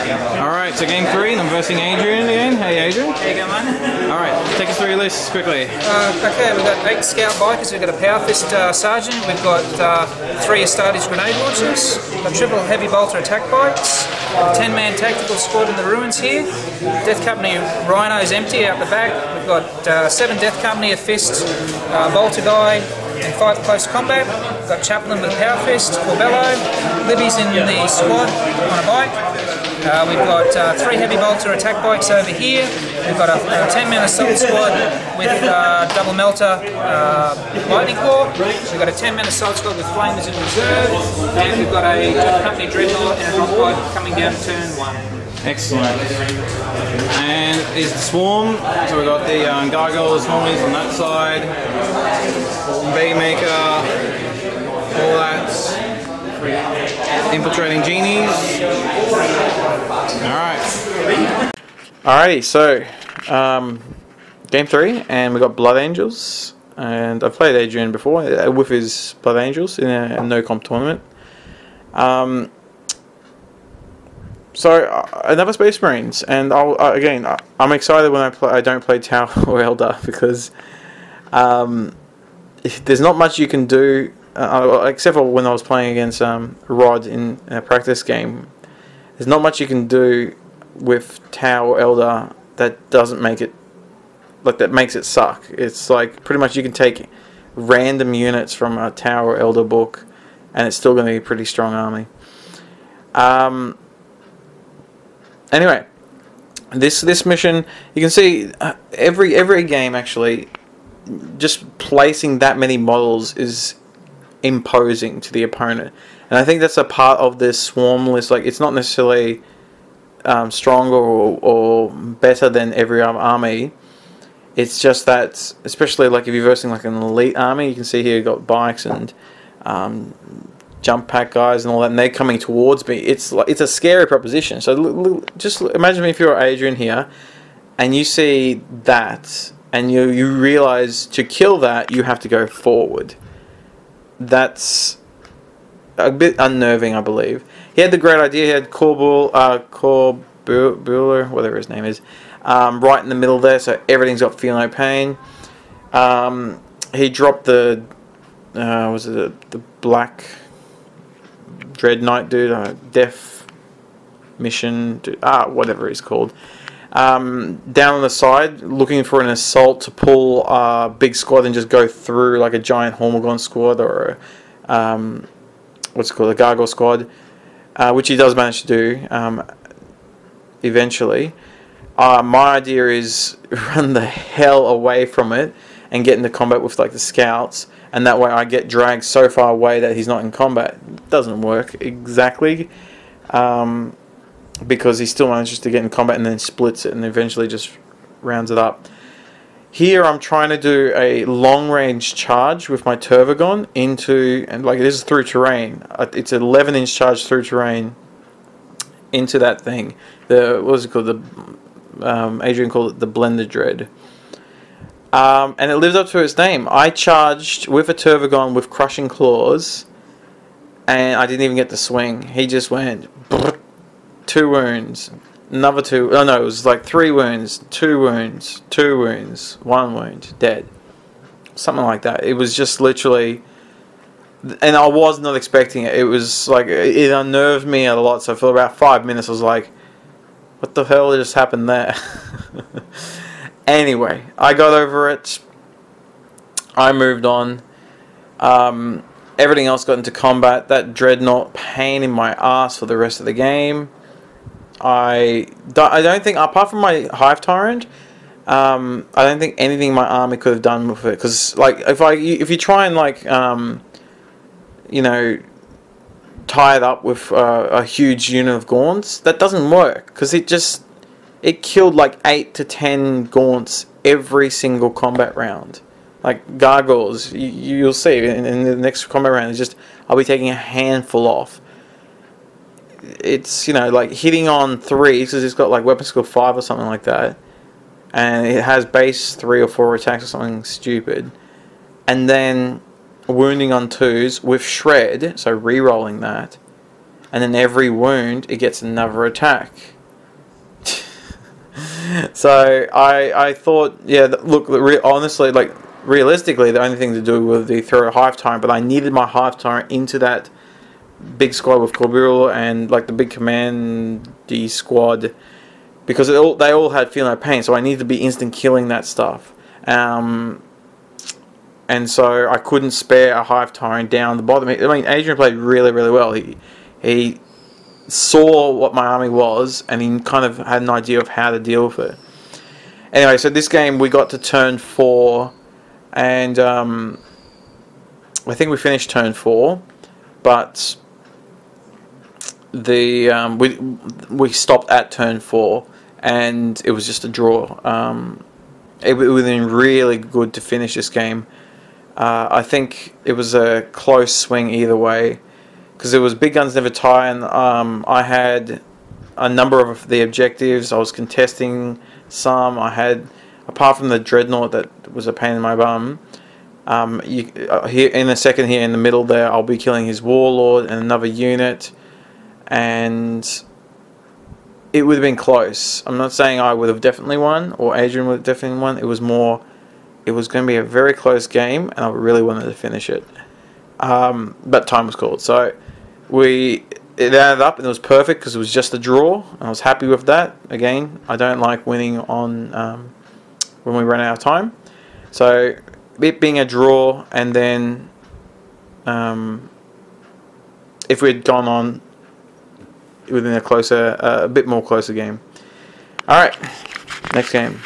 Alright, so game 3, I'm versing Adrian again. Hey Adrian. How you going, man? Alright, take us through your list quickly. Okay, we've got 8 scout bikers, we've got a power fist sergeant, we've got 3 Astartes grenade launchers, a triple heavy bolter attack bikes, a 10-man tactical squad in the ruins here, Death Company Rhinos empty out the back, we've got 7 Death Company, a fist, bolter guy, and 5 close combat. We've got Chaplain with a power fist, Corbello, Libby's in the squad on a bike. We've got 3 heavy bolter attack bikes over here. We've got a 10-man assault squad with double melter lightning claw. We've got a 10-man assault squad with flamers in reserve, and we've got a Death Company dreadnought and a drop pod coming down turn 1. Excellent. And is the swarm, so we've got the gargoyle swarmies on that side, Baymaker, all that, infiltrating genies. Alright. Alrighty, so game 3, and we got Blood Angels, and I've played Adrian before with his Blood Angels in a no-comp tournament. So another Space Marines, and I'm excited when I don't play Tower or Elder, because there's not much you can do except for when I was playing against Rod in a practice game. There's not much you can do with Tower or Elder that doesn't make it that makes it suck. It's like pretty much you can take random units from a Tower or Elder book, and it's still going to be a pretty strong army. Anyway, this mission, you can see every game actually, just placing that many models is imposing to the opponent, and I think that's a part of this swarm list. Like, it's not necessarily stronger or better than every other army. It's just that, especially like if you're versing like an elite army, you can see here you've got bikes and jump pack guys and all that, and they're coming towards me. It's a scary proposition. So just imagine if you're Adrian here and you see that and you realize to kill that you have to go forward. That's a bit unnerving, I believe. He had the great idea. He had Corbullar, whatever his name is, right in the middle there, so everything's got feel no pain. He dropped the was it the black Dread Knight dude, Death Mission dude, whatever he's called, down on the side looking for an assault to pull a big squad and just go through like a giant Hormigron squad or what's it called, a Gargoyle squad, which he does manage to do eventually. My idea is run the hell away from it and get into combat with like the scouts, and that way I get dragged so far away that he's not in combat. It doesn't work exactly, because he still manages to get in combat and then splits it and eventually just rounds it up. Here I'm trying to do a long range charge with my Turvagon into, and like this is through terrain. It's an 11-inch charge through terrain into that thing. What was it called? Adrian called it the Blender Dread. And it lived up to its name. I charged with a Turvagon with Crushing Claws, and I didn't even get the swing. He just went 2 wounds, another 2. Oh no, it was like 3 wounds, 2 wounds, 2 wounds, 1 wound, dead. Something like that. It was just literally, and I was not expecting it. It was like, it unnerved me a lot. So for about 5 minutes, I was like, what the hell just happened there? Anyway, I got over it. I moved on. Everything else got into combat. That Dreadnought, pain in my ass for the rest of the game. I don't think, apart from my Hive Tyrant, I don't think anything my army could have done with it. Because like if you try and like you know, tie it up with a huge unit of Gaunts, that doesn't work, because it killed like 8 to 10 Gaunts every single combat round. Like Gargoyles, you'll see in the next combat round, it's just, I'll be taking a handful off. It's, you know, like hitting on 3, because it's got like weapon skill 5 or something like that, and it has base 3 or 4 attacks or something stupid, and then wounding on 2s with Shred, so re-rolling that, and then every wound it gets another attack. So I thought, yeah, look, honestly, like realistically, the only thing to do would be throw a Hive Tyrant, but I needed my Hive Tyrant into that big squad with Corbeil and like the big commandy squad, because they all had Feel No Pain, so I needed to be instant killing that stuff. And so I couldn't spare a Hive Tyrant down the bottom. I mean, Adrian played really, really well. He saw what my army was, and he kind of had an idea of how to deal with it. Anyway, so this game we got to turn 4, and I think we finished turn 4, but we stopped at turn 4, and it was just a draw. It would have been really good to finish this game. I think it was a close swing either way, because it was big guns never tie, and I had a number of the objectives. I was contesting some. I had, apart from the Dreadnought that was a pain in my bum, here in a second here in the middle there, I'll be killing his Warlord and another unit, and it would have been close. I'm not saying I would have definitely won, or Adrian would have definitely won. It was more, it was going to be a very close game, and I really wanted to finish it. But time was called, so it ended up, and it was perfect because it was just a draw, and I was happy with that. Again, I don't like winning on when we run out of time, so it being a draw, and then if we had gone on within a bit more closer game. All right, next game.